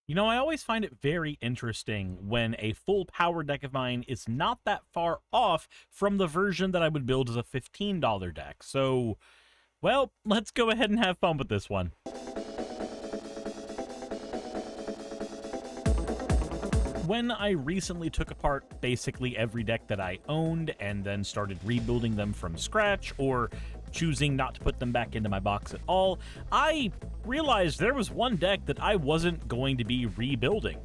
You know, I always find it very interesting when a full power deck of mine is not that far off from the version that I would build as a $15 deck. So, well, let's go ahead and have fun with this one. When I recently took apart basically every deck that I owned and then started rebuilding them from scratch or choosing not to put them back into my box at all, I realized there was one deck that I wasn't going to be rebuilding.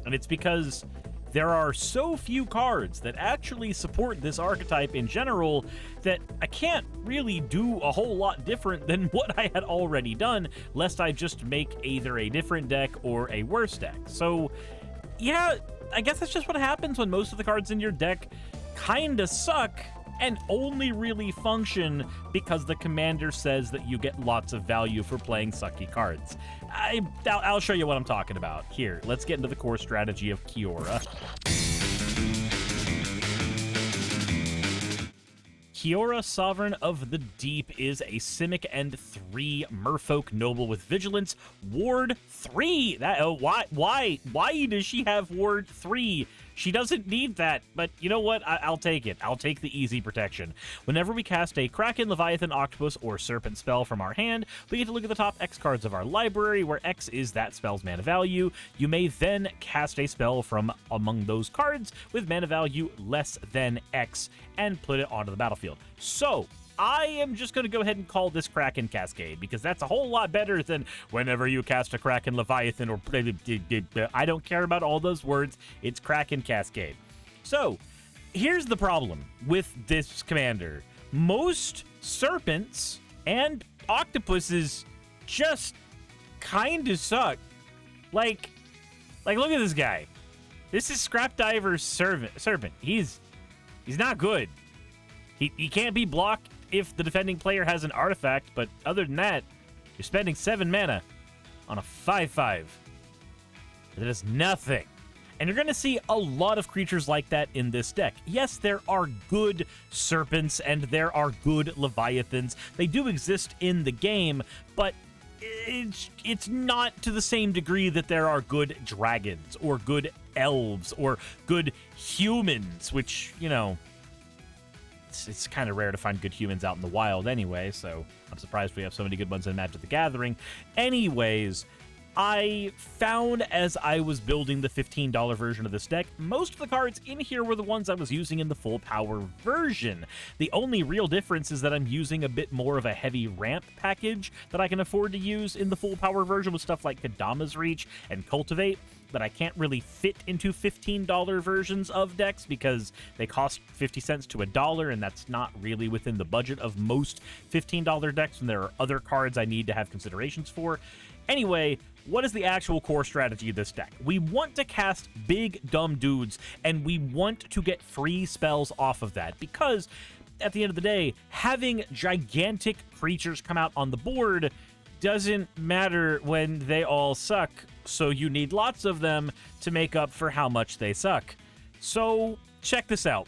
And it's because there are so few cards that actually support this archetype in general that I can't really do a whole lot different than what I had already done, lest I just make either a different deck or a worse deck. So, yeah, I guess that's just what happens when most of the cards in your deck kinda suck and only really function because the commander says that you get lots of value for playing sucky cards. I'll show you what I'm talking about. Here, let's get into the core strategy of Kiora. Kiora, Sovereign of the Deep, is a Simic and 3 Merfolk Noble with Vigilance, Ward 3. Why does she have Ward 3? She doesn't need that, but you know what? I'll take it. I'll take the easy protection. Whenever we cast a Kraken, Leviathan, Octopus, or Serpent spell from our hand, we get to look at the top X cards of our library, where X is that spell's mana value. You may then cast a spell from among those cards with mana value less than X and put it onto the battlefield. So, I am just going to go ahead and call this Kraken Cascade, because that's a whole lot better than whenever you cast a Kraken Leviathan or... I don't care about all those words. It's Kraken Cascade. So, here's the problem with this commander. Most serpents and octopuses just kind of suck. Like, look at this guy. This is Scrapdiver's serpent. He's not good. He can't be blocked if the defending player has an artifact, but other than that, you're spending 7 mana on a 5/5. That is nothing. And you're going to see a lot of creatures like that in this deck. Yes, there are good serpents and there are good leviathans. They do exist in the game, but it's not to the same degree that there are good dragons or good elves or good humans, which, you know, it's kind of rare to find good humans out in the wild anyway, so I'm surprised we have so many good ones in Magic the Gathering. Anyways, I found as I was building the $15 version of this deck, most of the cards in here were the ones I was using in the full power version. The only real difference is that I'm using a bit more of a heavy ramp package that I can afford to use in the full power version with stuff like Kadama's Reach and Cultivate, that I can't really fit into $15 versions of decks because they cost 50 cents to $1, and that's not really within the budget of most $15 decks, and there are other cards I need to have considerations for. Anyway, what is the actual core strategy of this deck? We want to cast big, dumb dudes, and we want to get free spells off of that, because at the end of the day, having gigantic creatures come out on the board doesn't matter when they all suck, so you need lots of them to make up for how much they suck. So, check this out.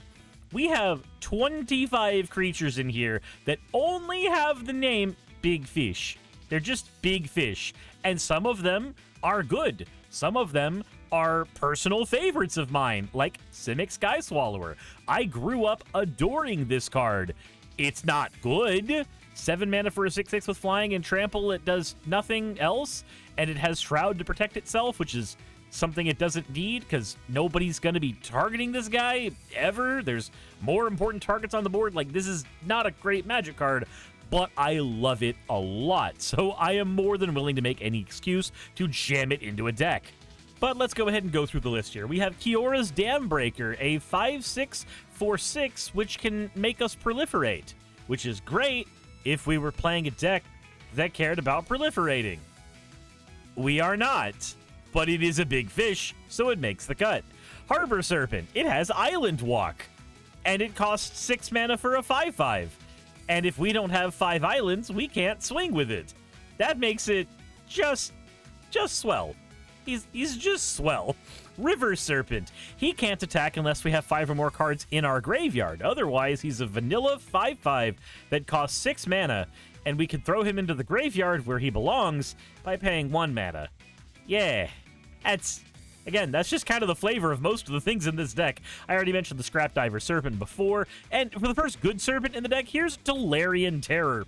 We have 25 creatures in here that only have the name Big Fish. They're just big fish, and some of them are good. Some of them are personal favorites of mine, like Simic Sky Swallower. I grew up adoring this card. It's not good. 7 mana for a 6/6 with flying and trample. It does nothing else, and it has Shroud to protect itself, which is something it doesn't need because nobody's going to be targeting this guy ever. There's more important targets on the board. Like, this is not a great Magic card, but I love it a lot, so I am more than willing to make any excuse to jam it into a deck. But let's go ahead and go through the list here. We have Kiora's Dam Breaker, a 5/6 for 6, which can make us proliferate, which is great if we were playing a deck that cared about proliferating. We are not, but it is a big fish, so it makes the cut. Harbor Serpent, it has Island Walk, and it costs 6 mana for a 5/5. And if we don't have 5 islands, we can't swing with it. That makes it just swell. He's just swell. River Serpent. He can't attack unless we have 5 or more cards in our graveyard. Otherwise, he's a vanilla 5/5 that costs 6 mana, and we can throw him into the graveyard where he belongs by paying 1 mana. Yeah. Again, that's just kind of the flavor of most of the things in this deck. I already mentioned the Scrap Diver Serpent before, and for the first good Serpent in the deck, here's Delarian Terror.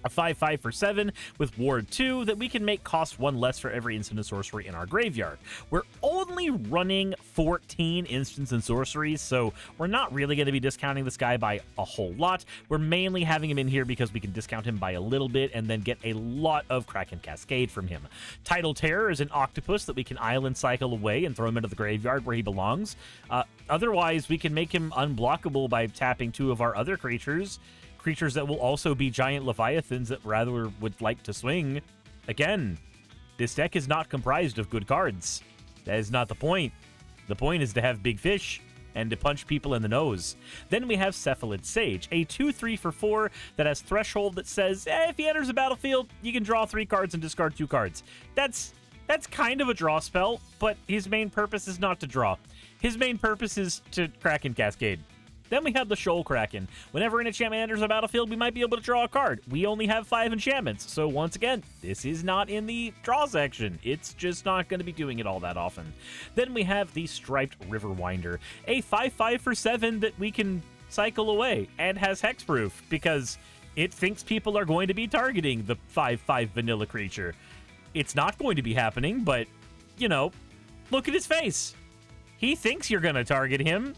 A 5/5 for 7 with Ward 2 that we can make cost 1 less for every instant and sorcery in our graveyard. We're only running 14 instants and sorceries, so we're not really going to be discounting this guy by a whole lot. We're mainly having him in here because we can discount him by a little bit and then get a lot of Kraken Cascade from him. Tidal Terror is an octopus that we can island cycle away and throw him into the graveyard where he belongs. Otherwise, we can make him unblockable by tapping 2 of our other creatures that will also be giant leviathans that rather would like to swing. Again, this deck is not comprised of good cards. That is not the point. The point is to have big fish and to punch people in the nose. Then we have Cephalid Sage, a 2/3 for 4 that has Threshold that says, if he enters the battlefield, you can draw 3 cards and discard 2 cards. That's kind of a draw spell, but his main purpose is not to draw. His main purpose is to Kraken Cascade. Then we have the Shoal Kraken. Whenever an enchantment enters the battlefield, we might be able to draw a card. We only have 5 enchantments, so once again, this is not in the draw section. It's just not going to be doing it all that often. Then we have the Striped Riverwinder, a 5/5 for 7 that we can cycle away and has hexproof because it thinks people are going to be targeting the 5/5 vanilla creature. It's not going to be happening, but, you know, look at his face. He thinks you're going to target him.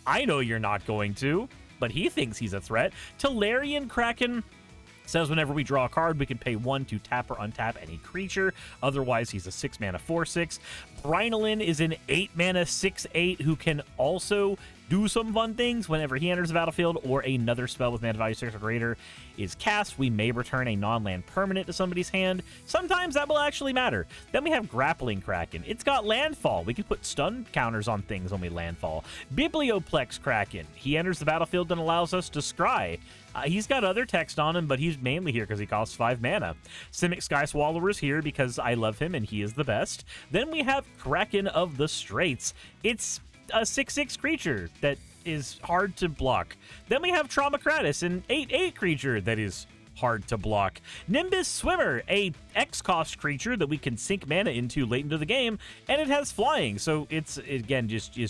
I know you're not going to, but he thinks he's a threat. Delarian Kraken says whenever we draw a card, we can pay 1 to tap or untap any creature. Otherwise, he's a 6-mana 4/6. Brynolin is an 8-mana 6/8 who can also do some fun things whenever he enters the battlefield or another spell with mana value 6 or greater is cast. We may return a non-land permanent to somebody's hand. Sometimes that will actually matter. Then we have Grappling Kraken. It's got landfall. We can put stun counters on things when we landfall. Biblioplex Kraken. He enters the battlefield and allows us to scry. He's got other text on him, but he's mainly here because he costs 5 mana. Simic Sky Swallower is here because I love him and he is the best. Then we have Kraken of the Straits. It's a 6/6 creature that is hard to block. Then we have Traumacratus, an 8/8 creature that is hard to block. Nimbus Swimmer, a X-cost creature that we can sink mana into late into the game, and it has flying, so it's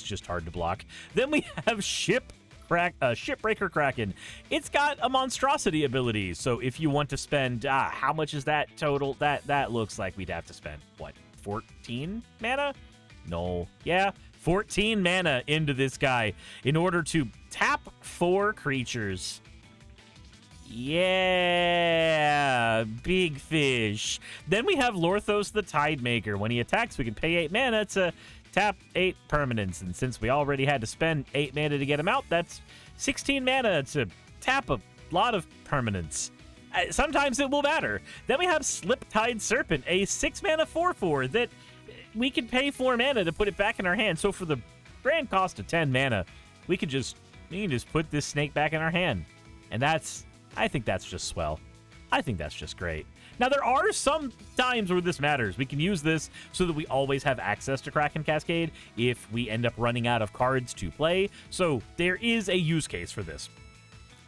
just hard to block. Then we have Shipbreaker Kraken. It's got a monstrosity ability, so if you want to spend, how much is that total? That looks like we'd have to spend, what, 14 mana? No. Yeah, 14 mana into this guy in order to tap 4 creatures. Yeah, big fish. Then we have Lorthos the Tidemaker. When he attacks, we can pay 8 mana to tap 8 permanents. And since we already had to spend 8 mana to get him out, that's 16 mana to tap a lot of permanents. Sometimes it will matter. Then we have Sliptide Serpent, a 6-mana 4/4 that we can pay 4 mana to put it back in our hand. So for the grand cost of 10 mana, we can just put this snake back in our hand. And I think that's just swell. I think that's just great. Now, there are some times where this matters. We can use this so that we always have access to Kraken Cascade if we end up running out of cards to play. So there is a use case for this.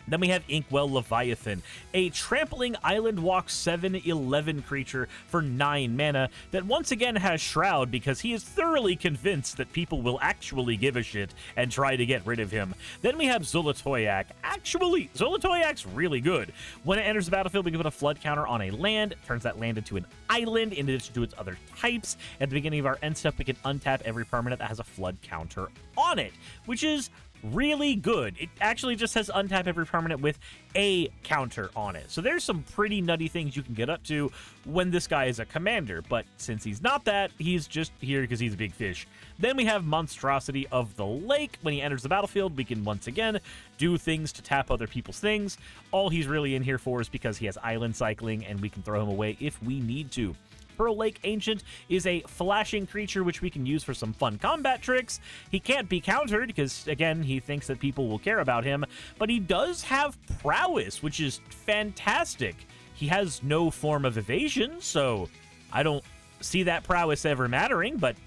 Then we have Inkwell Leviathan, a trampling Island Walk 7/11 creature for 9 mana that once again has Shroud because he is thoroughly convinced that people will actually give a shit and try to get rid of him. Then we have Zolotoyak. Actually, Zolotoyak's really good. When it enters the battlefield, we can put a flood counter on a land, turns that land into an island in addition to its other types. At the beginning of our end step, we can untap every permanent that has a flood counter on it, which is really good. It actually just says untap every permanent with a counter on it. So there's some pretty nutty things you can get up to when this guy is a commander, but since he's not that, he's just here because he's a big fish. Then we have Monstrosity of the Lake. When he enters the battlefield, we can once again do things to tap other people's things. All he's really in here for is because he has island cycling and we can throw him away if we need to. Pearl Lake Ancient is a flashing creature which we can use for some fun combat tricks. He can't be countered because, again, he thinks that people will care about him, but he does have prowess, which is fantastic. He has no form of evasion, so I don't see that prowess ever mattering, but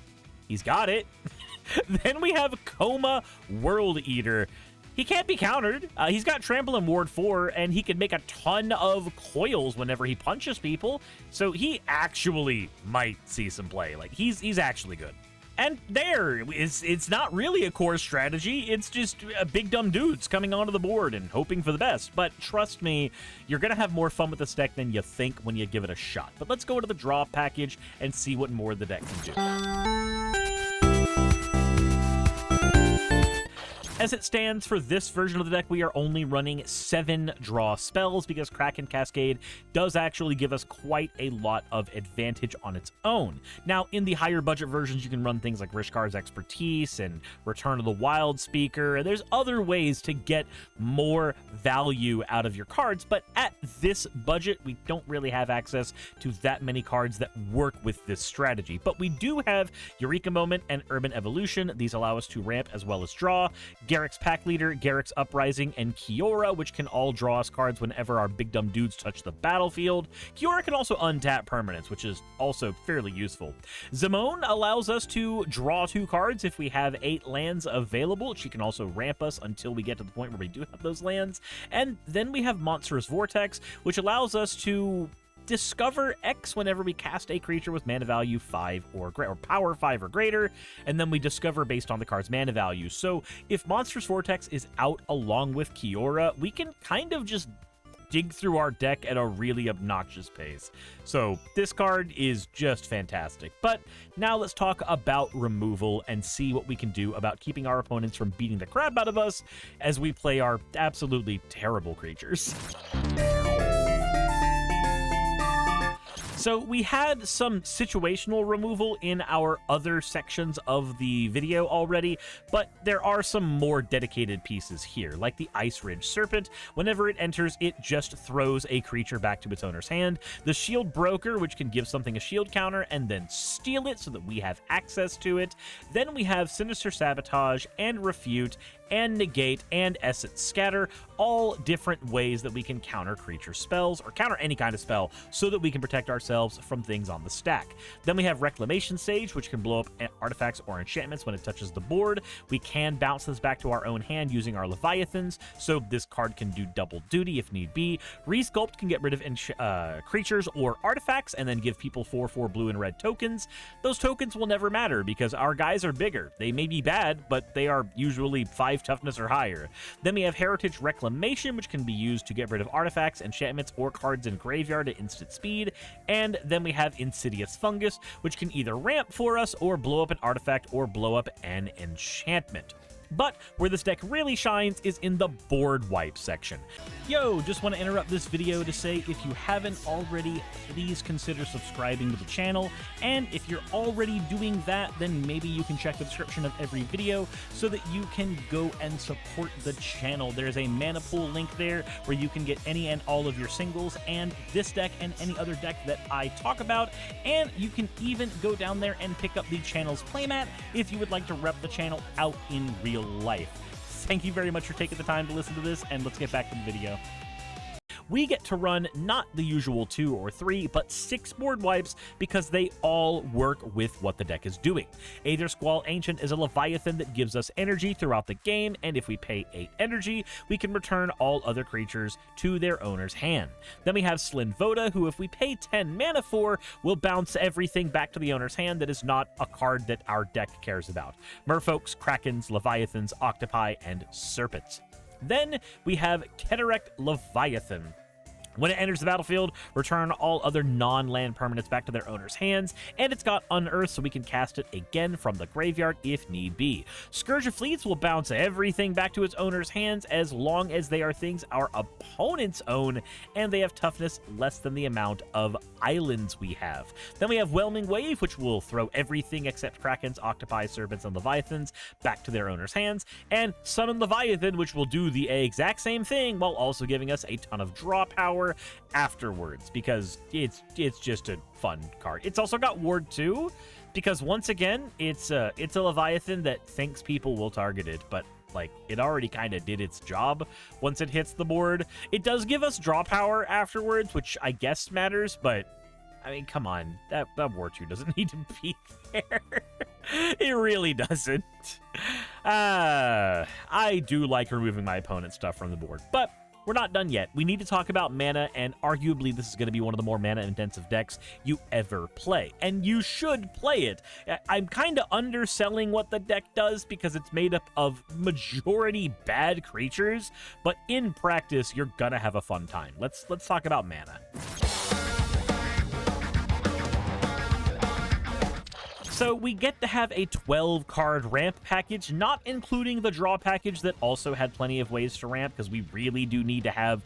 he's got it. Then we have Coma World Eater. he can't be countered. He's got Trample and Ward 4, and he can make a ton of coils whenever he punches people, so he actually might see some play. Like, he's actually good. And it's not really a core strategy, it's just big dumb dudes coming onto the board and hoping for the best. But trust me, you're going to have more fun with this deck than you think when you give it a shot. But let's go to the draw package and see what more the deck can do. As it stands for this version of the deck, we are only running 7 draw spells because Kraken Cascade does actually give us quite a lot of advantage on its own. Now, in the higher budget versions, you can run things like Rishkar's Expertise and Return of the Wild Speaker, and there's other ways to get more value out of your cards, but at this budget, we don't really have access to that many cards that work with this strategy. But we do have Eureka Moment and Urban Evolution. These allow us to ramp as well as draw. Garrick's Pack Leader, Garrick's Uprising, and Kiora, which can all draw us cards whenever our big dumb dudes touch the battlefield. Kiora can also untap permanents, which is also fairly useful. Zimone allows us to draw 2 cards if we have 8 lands available. She can also ramp us until we get to the point where we do have those lands. And then we have Monstrous Vortex, which allows us to discover X whenever we cast a creature with mana value 5 or greater, or power 5 or greater, and then we discover based on the card's mana value. So if Monstrous Vortex is out along with Kiora, we can kind of just dig through our deck at a really obnoxious pace. So this card is just fantastic. But now let's talk about removal and see what we can do about keeping our opponents from beating the crap out of us as we play our absolutely terrible creatures. So we had some situational removal in our other sections of the video already, but there are some more dedicated pieces here, like the Ice Ridge Serpent. Whenever it enters, it just throws a creature back to its owner's hand. The Shield Broker, which can give something a shield counter and then steal it so that we have access to it. Then we have Sinister Sabotage and Refute and Negate and Essence Scatter, all different ways that we can counter creature spells, or counter any kind of spell, so that we can protect ourselves from things on the stack. Then we have Reclamation Sage, which can blow up artifacts or enchantments when it touches the board. We can bounce this back to our own hand using our Leviathans, so this card can do double duty if need be. Resculpt can get rid of creatures or artifacts and then give people 4/4 blue and red tokens. Those tokens will never matter because our guys are bigger. They may be bad, but they are usually 5 toughness or higher. Then we have Heritage Reclamation, which can be used to get rid of artifacts, enchantments, or cards in graveyard at instant speed. And then we have Insidious Fungus, which can either ramp for us or blow up an artifact or blow up an enchantment. But where this deck really shines is in the board wipe section. Yo, just want to interrupt this video to say if you haven't already, please consider subscribing to the channel. And if you're already doing that, then maybe you can check the description of every video so that you can go and support the channel. There's a mana pool link there where you can get any and all of your singles and this deck and any other deck that I talk about. And you can even go down there and pick up the channel's playmat if you would like to rep the channel out in real life. Thank you very much for taking the time to listen to this, and let's get back to the video. We get to run not the usual 2 or 3, but 6 board wipes because they all work with what the deck is doing. Aether Squall Ancient is a Leviathan that gives us energy throughout the game, and if we pay 8 energy, we can return all other creatures to their owner's hand. Then we have Slyn Voda, who if we pay 10 mana for, will bounce everything back to the owner's hand that is not a card that our deck cares about. Merfolks, Krakens, Leviathans, Octopi, and Serpents. Then we have Cataract Leviathan. When it enters the battlefield, return all other non-land permanents back to their owner's hands, and it's got Unearth, so we can cast it again from the graveyard if need be. Scourge of Fleets will bounce everything back to its owner's hands as long as they are things our opponents own, and they have toughness less than the amount of islands we have. Then we have Whelming Wave, which will throw everything except Krakens, Octopi, Serpents, and Leviathans back to their owner's hands, and Summon Leviathan, which will do the exact same thing while also giving us a ton of draw power afterwards, because it's just a fun card. It's also got Ward 2, because once again, it's a Leviathan that thinks people will target it, but like, it already kind of did its job once it hits the board. It does give us draw power afterwards, which I guess matters, but I mean, come on, that Ward 2 doesn't need to be there. It really doesn't. I do like removing my opponent's stuff from the board, but we're not done yet. We need to talk about mana, and arguably this is going to be one of the more mana-intensive decks you ever play, and you should play it. I'm kind of underselling what the deck does because it's made up of majority bad creatures, but in practice, you're gonna have a fun time. Let's talk about mana. So we get to have a 12-card ramp package, not including the draw package that also had plenty of ways to ramp, because we really do need to have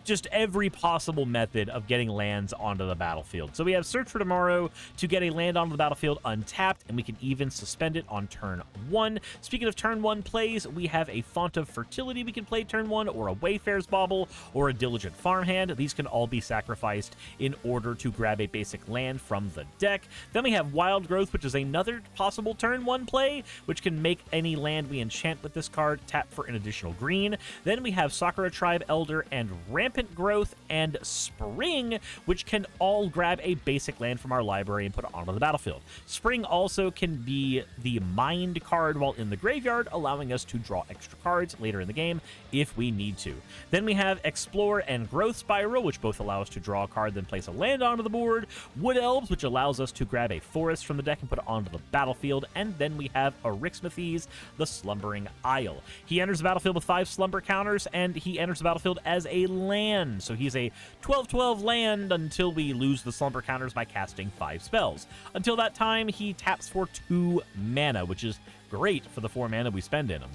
just every possible method of getting lands onto the battlefield. So we have Search for Tomorrow to get a land onto the battlefield untapped, and we can even suspend it on turn 1. Speaking of turn 1 plays, we have a Font of Fertility we can play turn 1, or a Wayfarer's Bauble, or a Diligent Farmhand. These can all be sacrificed in order to grab a basic land from the deck. Then we have Wild Growth, which is another possible turn 1 play, which can make any land we enchant with this card tap for an additional green. Then we have Sakura Tribe Elder and Rampant Growth and Spring, which can all grab a basic land from our library and put it onto the battlefield. Spring also can be the Mind card while in the graveyard, allowing us to draw extra cards later in the game if we need to. Then we have Explore and Growth Spiral, which both allow us to draw a card, then place a land onto the board. Wood Elves, which allows us to grab a forest from the deck and put it onto the battlefield. And then we have Arixmathes, the Slumbering Isle. He enters the battlefield with 5 slumber counters, and he enters the battlefield as a land. So he's a 12/12 land until we lose the slumber counters by casting 5 spells. Until that time, he taps for 2 mana, which is great for the 4 mana we spend in him.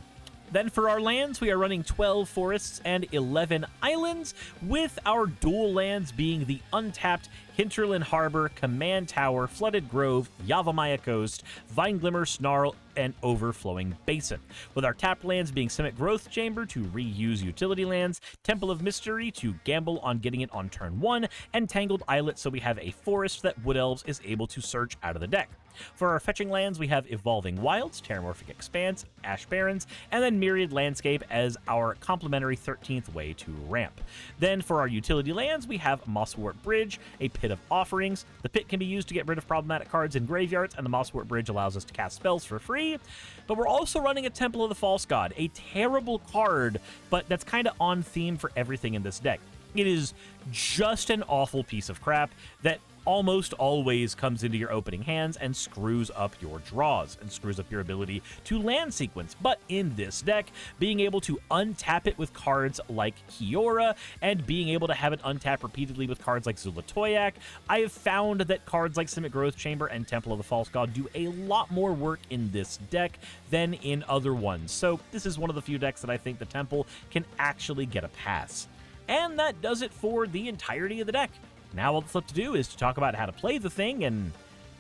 Then for our lands, we are running 12 forests and 11 islands, with our dual lands being the untapped Hinterland Harbor, Command Tower, Flooded Grove, Yavimaya Coast, Vine Glimmer, Snarl, and Overflowing Basin. With our tapped lands being Simic Growth Chamber to reuse utility lands, Temple of Mystery to gamble on getting it on turn 1, and Tangled Islet so we have a forest that Wood Elves is able to search out of the deck. For our fetching lands, we have Evolving Wilds, Terramorphic Expanse, Ash Barrens, and then Myriad Landscape as our complementary 13th way to ramp. Then for our utility lands, we have Mosswort Bridge, a Pit of Offerings. The pit can be used to get rid of problematic cards in graveyards, and the Mosswort Bridge allows us to cast spells for free. But we're also running a Temple of the False God, a terrible card, but that's kind of on theme for everything in this deck. It is just an awful piece of crap that almost always comes into your opening hands and screws up your draws and screws up your ability to land sequence. But in this deck, being able to untap it with cards like Kiora and being able to have it untap repeatedly with cards like Zulatoyak, I have found that cards like Simic Growth Chamber and Temple of the False God do a lot more work in this deck than in other ones. So this is one of the few decks that I think the Temple can actually get a pass. And that does it for the entirety of the deck. Now all that's left to do is to talk about how to play the thing, and,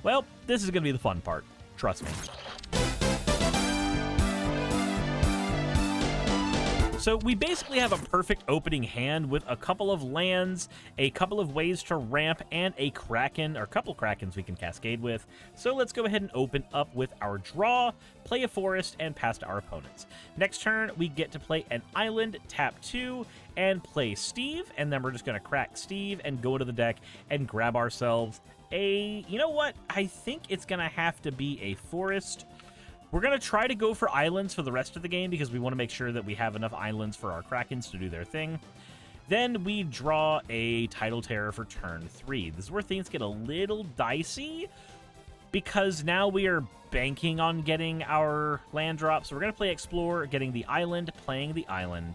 well, this is going to be the fun part. Trust me. So we basically have a perfect opening hand with a couple of lands, a couple of ways to ramp, and a Kraken, or a couple Krakens we can cascade with. So let's go ahead and open up with our draw, play a forest, and pass to our opponents. Next turn, we get to play an island, tap 2, and play Steve, and then we're just going to crack Steve and go into the deck and grab ourselves a, you know what, I think it's going to have to be a forest. We're going to try to go for islands for the rest of the game because we want to make sure that we have enough islands for our Krakens to do their thing. Then we draw a Tidal Terror for turn 3. This is where things get a little dicey because now we are banking on getting our land drop. So we're going to play Explore, getting the island, playing the island.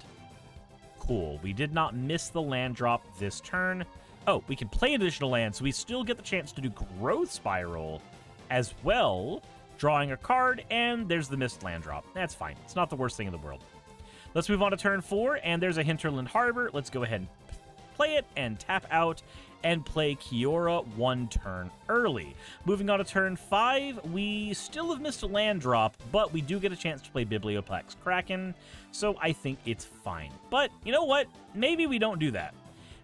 Cool. We did not miss the land drop this turn. Oh, we can play additional land, so we still get the chance to do Growth Spiral as well, drawing a card, and there's the missed land drop. That's fine. It's not the worst thing in the world. Let's move on to turn 4, and there's a Hinterland Harbor. Let's go ahead and play it and tap out and play Kiora 1 turn early. Moving on to turn 5, we still have missed a land drop, but we do get a chance to play Biblioplex Kraken, so I think it's fine. But you know what? Maybe we don't do that.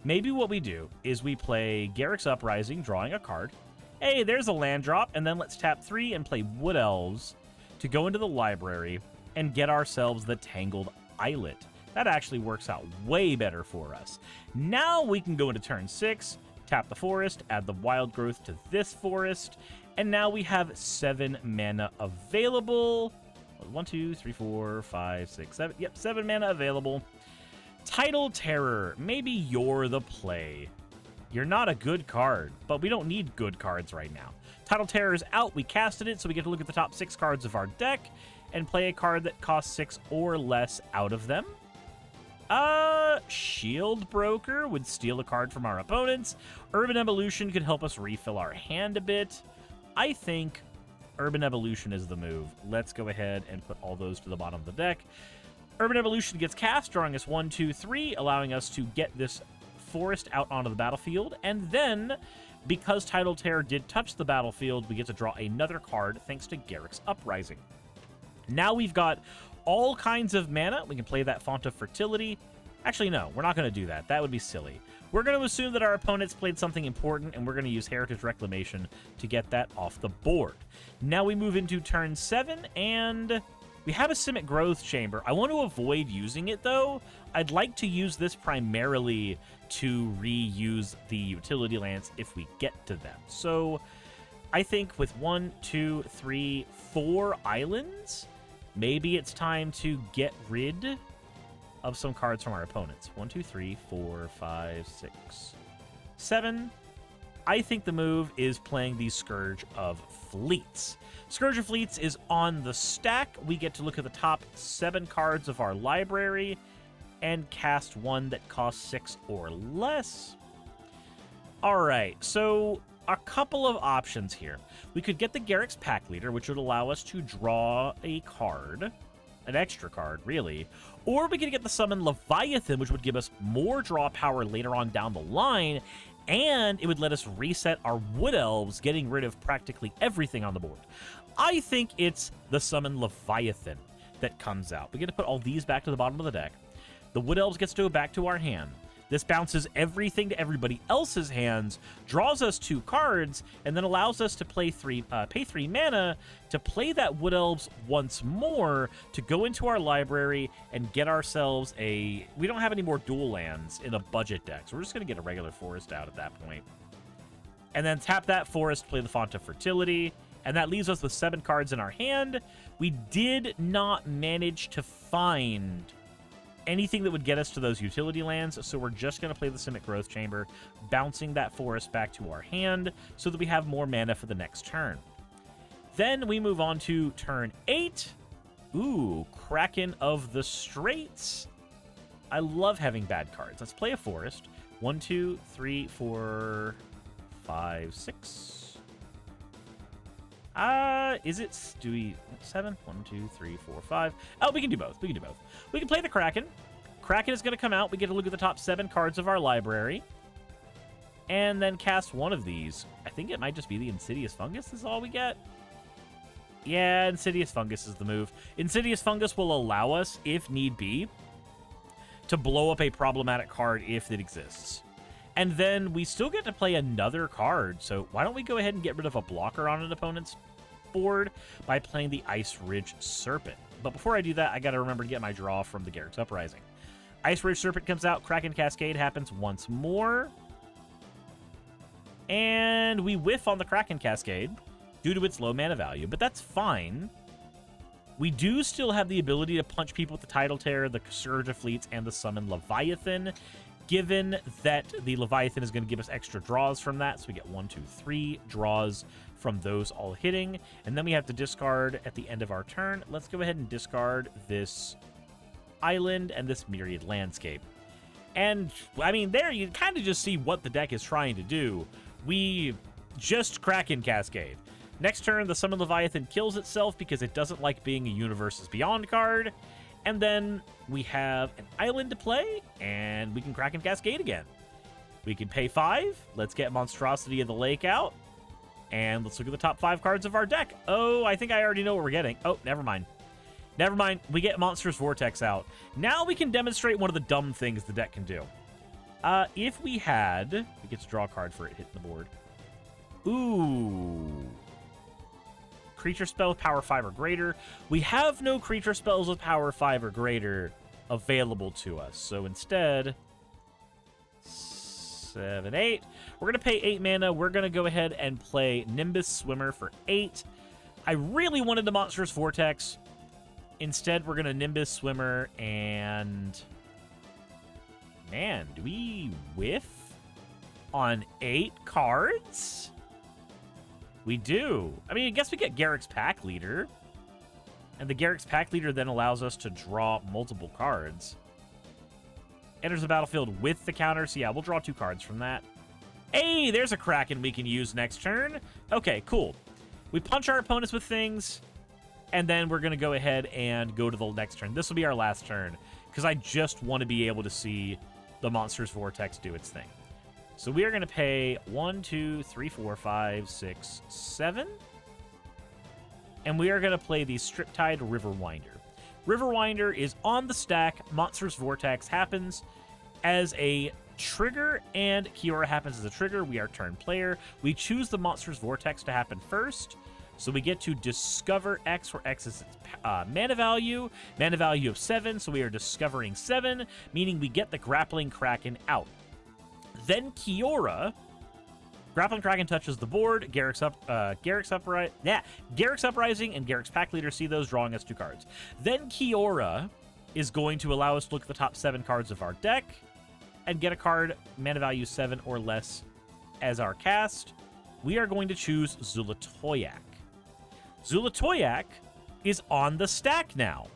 Maybe what we do is we play Garruk's Uprising, drawing a card. Hey, there's a land drop, and then let's tap 3 and play Wood Elves to go into the library and get ourselves the Tangled Islet. That actually works out way better for us. Now we can go into turn 6, tap the forest, add the Wild Growth to this forest, and now we have 7 mana available. 1, 2, 3, 4, 5, 6, 7. Yep, 7 mana available. Tidal Terror. Maybe you're the play. You're not a good card, but we don't need good cards right now. Tidal Terror is out. We casted it, so we get to look at the top 6 cards of our deck and play a card that costs 6 or less out of them. Shield Broker would steal a card from our opponents. Urban Evolution could help us refill our hand a bit. I think Urban Evolution is the move. Let's go ahead and put all those to the bottom of the deck. Urban Evolution gets cast, drawing us 1, 2, 3, allowing us to get this forest out onto the battlefield. And then, because Tidal Terror did touch the battlefield, we get to draw another card thanks to Garruk's Uprising. Now we've got all kinds of mana. We can play that Font of Fertility. Actually, no, we're not going to do that. That would be silly. We're going to assume that our opponents played something important, and we're going to use Heritage Reclamation to get that off the board. Now we move into turn 7, and we have a Simic Growth Chamber. I want to avoid using it, though. I'd like to use this primarily to reuse the utility lands if we get to them. So I think with 1, 2, 3, 4 islands, maybe it's time to get rid of some cards from our opponents. 1, 2, 3, 4, 5, 6, 7. I think the move is playing the Scourge of Fleets. Scourge of Fleets is on the stack. We get to look at the top 7 cards of our library and cast one that costs 6 or less. All right, so a couple of options here. We could get the Garruk's Pack Leader, which would allow us to draw a card, an extra card, really. Or we could get the Summon Leviathan, which would give us more draw power later on down the line, and it would let us reset our Wood Elves, getting rid of practically everything on the board. I think it's the Summon Leviathan that comes out. We get to put all these back to the bottom of the deck. The Wood Elves gets to go back to our hand. This bounces everything to everybody else's hands, draws us 2 cards, and then allows us to pay 3 mana to play that Wood Elves once more to go into our library and get ourselves a... We don't have any more dual lands in a budget deck, so we're just going to get a regular forest out at that point. And then tap that forest, play the Font of Fertility, and that leaves us with 7 cards in our hand. We did not manage to find anything that would get us to those utility lands, so we're just going to play the Simic Growth Chamber, bouncing that forest back to our hand so that we have more mana for the next turn. Then we move on to turn 8. Ooh, Kraken of the Straits. I love having bad cards. Let's play a forest. 1, 2, 3, 4, 5, 6. Is it... Do we... 7? 1, 2, 3, 4, 5. Oh, we can do both. We can do both. We can play the Kraken. Kraken is going to come out. We get to look at the top 7 cards of our library. And then cast one of these. I think it might just be the Insidious Fungus is all we get. Yeah, Insidious Fungus is the move. Insidious Fungus will allow us, if need be, to blow up a problematic card if it exists. And then we still get to play another card. So why don't we go ahead and get rid of a blocker on an opponent's board by playing the Ice Ridge Serpent. But before I do that, I got to remember to get my draw from the Garruk's Uprising. Ice Ridge Serpent comes out. Kraken Cascade happens once more. And we whiff on the Kraken Cascade due to its low mana value, but that's fine. We do still have the ability to punch people with the Tidal Terror, the Scourge of Fleets, and the Summon Leviathan, given that the Leviathan is going to give us extra draws from that. So we get 1, 2, 3 draws from those all hitting. And then we have to discard at the end of our turn. Let's go ahead and discard this island and this Myriad Landscape. And, I mean, there you kind of just see what the deck is trying to do. We just Kraken Cascade. Next turn, the Summon Leviathan kills itself because it doesn't like being a Universes Beyond card. And then we have an island to play, and we can Kraken Cascade again. We can pay 5. Let's get Monstrosity of the Lake out. And let's look at the top 5 cards of our deck. Oh, I think I already know what we're getting. Oh, never mind. Never mind. We get Monstrous Vortex out. Now we can demonstrate one of the dumb things the deck can do. If we had... We get to draw a card for it hitting the board. Ooh... Creature spell with power 5 or greater. We have no creature spells with power 5 or greater available to us. So instead, 7, 8. We're going to pay 8 mana. We're going to go ahead and play Nimbus Swimmer for 8. I really wanted the Monstrous Vortex. Instead, we're going to Nimbus Swimmer and... Man, do we whiff on 8 cards? We do. I mean, I guess we get Garrick's Pack Leader. And the Garrick's Pack Leader then allows us to draw multiple cards. Enters the battlefield with the counter. So yeah, we'll draw 2 cards from that. Hey, there's a Kraken we can use next turn. Okay, cool. We punch our opponents with things. And then we're going to go ahead and go to the next turn. This will be our last turn. Because I just want to be able to see the Monster's Vortex do its thing. So we are going to pay 1, 2, 3, 4, 5, 6, 7. And we are going to play the Striptide Riverwinder. Riverwinder is on the stack. Monster's Vortex happens as a trigger, and Kiora happens as a trigger. We are turn player. We choose the Monster's Vortex to happen first. So we get to discover X, where X is its mana value of 7. So we are discovering 7, meaning we get the Grappling Kraken out. Then Kiora, Grappling Kraken touches the board. Garrick's Uprising and Garrick's Pack Leader see those, drawing us 2 cards. Then Kiora is going to allow us to look at the top 7 cards of our deck and get a card mana value 7 or less as our cast. We are going to choose Zulatoyak. Zulatoyak is on the stack now.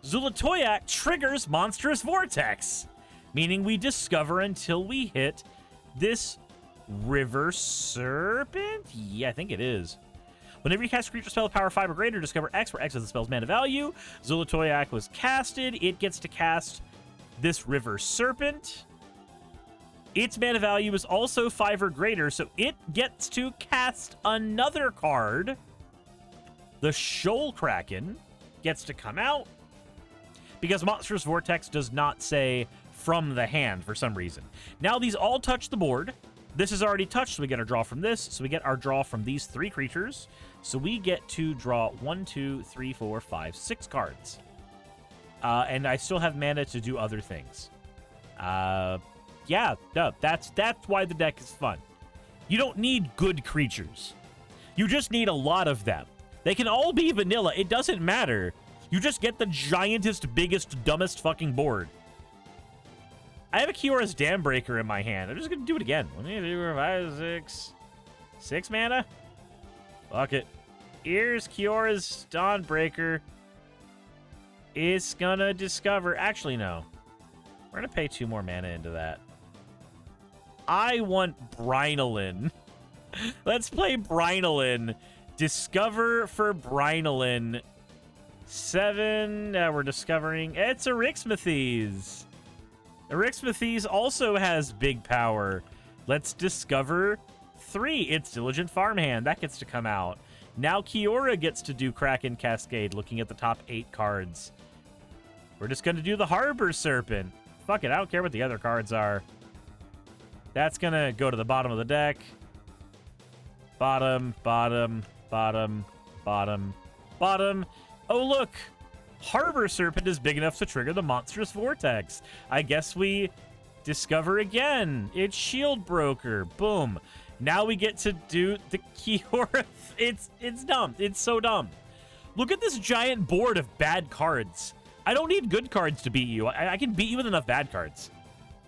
Zulatoyak triggers Monstrous Vortex, meaning we discover until we hit this River Serpent? Yeah, I think it is. Whenever you cast a creature spell with power 5 or greater, discover X, where X is the spell's mana value. Zulatoyak was casted. It gets to cast this River Serpent. Its mana value is also 5 or greater, so it gets to cast another card. The Shoal Kraken gets to come out because Monstrous Vortex does not say from the hand for some reason. Now these all touch the board. This is already touched, so we get our draw from this. So we get our draw from these 3 creatures. So we get to draw 1, 2, 3, 4, 5, 6 cards. And I still have mana to do other things. Yeah, no, that's why the deck is fun. You don't need good creatures. You just need a lot of them. They can all be vanilla. It doesn't matter. You just get the giantest, biggest, dumbest fucking board. I have a Kiora's Dam Breaker in my hand. I'm just going to do it again. 1, 2, 3, 4, 5, 6. 6 mana? Fuck it. Here's Kiora's Dawnbreaker. It's going to discover... Actually, no. We're going to pay 2 more mana into that. I want Brynolin. Let's play Brynolin. Discover for Brynolin. 7. We're discovering... It's Erixmathes. Erixmathes also has big power. Let's discover 3. It's Diligent Farmhand. That gets to come out. Now Kiora gets to do Kraken Cascade, looking at the top 8 cards. We're just going to do the Harbor Serpent. Fuck it, I don't care what the other cards are. That's going to go to the bottom of the deck. Bottom, bottom, bottom, bottom, bottom. Oh, look. Harbor Serpent is big enough to trigger the Monstrous Vortex. I guess we discover again. It's Shield Broker. Boom. Now we get to do the Kiora. It's dumb. It's so dumb. Look at this giant board of bad cards. I don't need good cards to beat you. I can beat you with enough bad cards.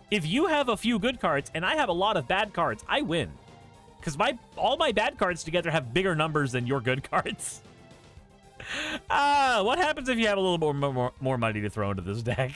If you have a few good cards and I have a lot of bad cards, I win. Because all my bad cards together have bigger numbers than your good cards. What happens if you have a little more money to throw into this deck?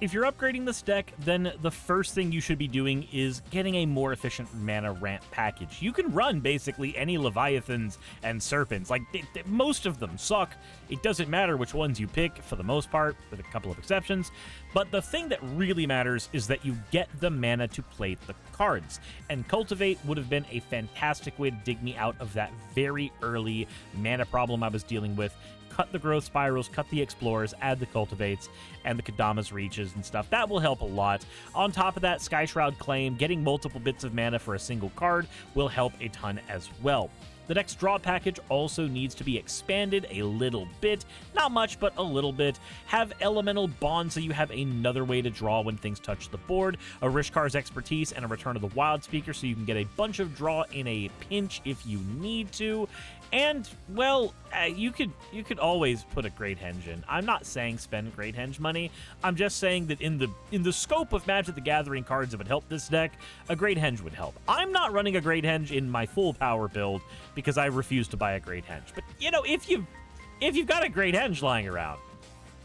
If you're upgrading this deck, then the first thing you should be doing is getting a more efficient mana ramp package. You can run basically any Leviathans and Serpents. Like, most of them suck. It doesn't matter which ones you pick, for the most part, with a couple of exceptions. But the thing that really matters is that you get the mana to play the cards. And Cultivate would have been a fantastic way to dig me out of that very early mana problem I was dealing with. Cut the Growth Spirals, cut the Explorers, add the Cultivates, and the Kadama's Reaches and stuff. That will help a lot. On top of that, Sky Shroud Claim, getting multiple bits of mana for a single card will help a ton as well. The deck's draw package also needs to be expanded a little bit, not much, but a little bit. Have Elemental Bond so you have another way to draw when things touch the board, a Rishkar's Expertise, and a Return of the Wild Speaker so you can get a bunch of draw in a pinch if you need to. And, well, you could always put a Great Henge in. I'm not saying spend Great Henge money. I'm just saying that in the scope of Magic the Gathering cards that would help this deck, a Great Henge would help. I'm not running a Great Henge in my full power build because I refuse to buy a Great Henge. But, you know, if you've got a Great Henge lying around,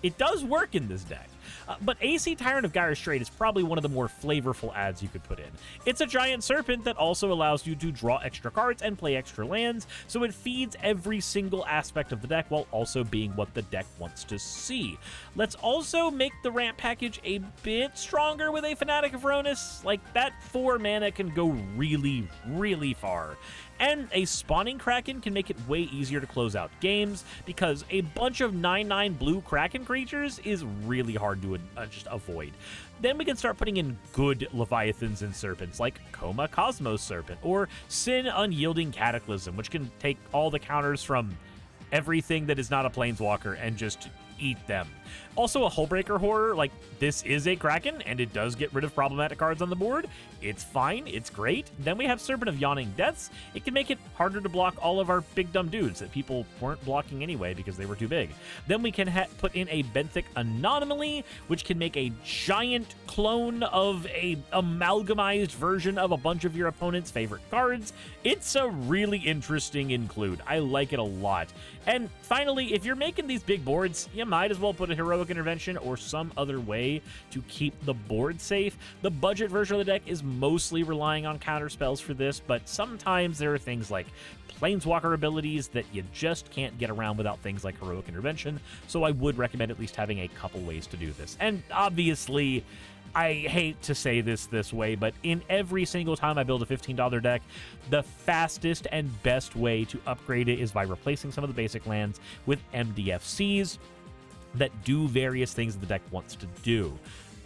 it does work in this deck. But AC Tyrant of Gyre Strait is probably one of the more flavorful adds you could put in. It's a giant serpent that also allows you to draw extra cards and play extra lands, so it feeds every single aspect of the deck while also being what the deck wants to see. Let's also make the ramp package a bit stronger with a Fanatic of Rhonas. Like, that 4 mana can go really, really far. And a Spawning Kraken can make it way easier to close out games, because a bunch of 9/9 blue Kraken creatures is really hard to just avoid. Then we can start putting in good Leviathans and Serpents, like Coma Cosmos Serpent, or Sin Unyielding Cataclysm, which can take all the counters from everything that is not a Planeswalker and just eat them. Also, a Hullbreaker Horror, like, this is a Kraken, and it does get rid of problematic cards on the board. It's fine, it's great. Then we have Serpent of Yawning Depths. It can make it harder to block all of our big dumb dudes that people weren't blocking anyway because they were too big. Then we can put in a Benthic Anomaly, which can make a giant clone of a amalgamized version of a bunch of your opponent's favorite cards. It's a really interesting include. I like it a lot. And finally, if you're making these big boards, you might as well put a Heroic Intervention or some other way to keep the board safe. The budget version of the deck is mostly relying on counter spells for this, but sometimes there are things like Planeswalker abilities that you just can't get around without things like Heroic Intervention, so I would recommend at least having a couple ways to do this. And obviously, I hate to say this way, but in every single time I build a $15 deck, the fastest and best way to upgrade it is by replacing some of the basic lands with MDFCs that do various things the deck wants to do.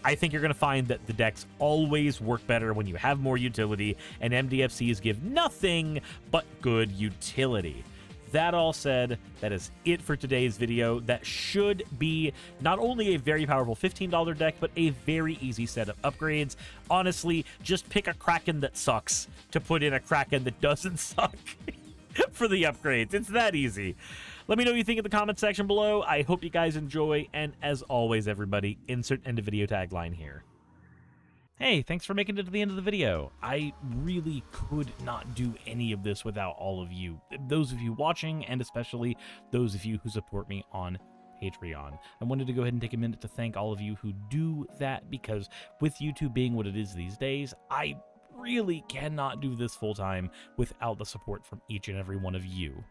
I think you're going to find that the decks always work better when you have more utility, and MDFCs give nothing but good utility. That all said, that is it for today's video. That should be not only a very powerful $15 deck, but a very easy set of upgrades. Honestly, just pick a Kraken that sucks to put in a Kraken that doesn't suck for the upgrades. It's that easy. Let me know what you think in the comment section below. I hope you guys enjoy, and as always, everybody, insert end of video tagline here. Hey, thanks for making it to the end of the video. I really could not do any of this without all of you. Those of you watching, and especially those of you who support me on Patreon. I wanted to go ahead and take a minute to thank all of you who do that, because with YouTube being what it is these days, I really cannot do this full time without the support from each and every one of you.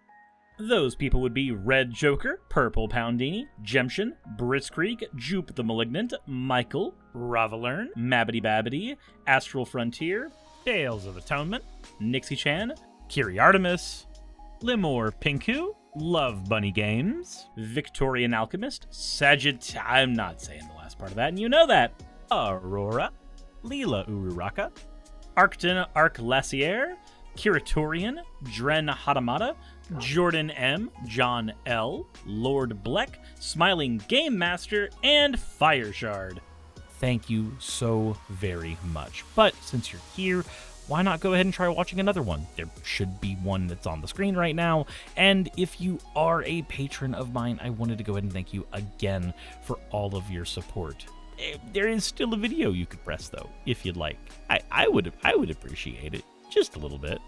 Those people would be Red Joker, Purple Poundini, Jemshin, Britzkrieg, Jupe the Malignant, Michael, Ravalern, Mabbity Babbity, Astral Frontier, Tales of Atonement, Nixie Chan, Kiri Artemis, Limor Pinku, Love Bunny Games, Victorian Alchemist, I'm not saying the last part of that, and you know that, Aurora, Leela Uraraka, Arcton Arclacier, Kiratorian, Dren Hadamata, Jordan M, John L, Lord Bleck, Smiling Game Master, and Fire Shard. Thank you so very much. But since you're here, why not go ahead and try watching another one? There should be one that's on the screen right now. And if you are a patron of mine, I wanted to go ahead and thank you again for all of your support. There is still a video you could press though, if you'd like. I would appreciate it just a little bit.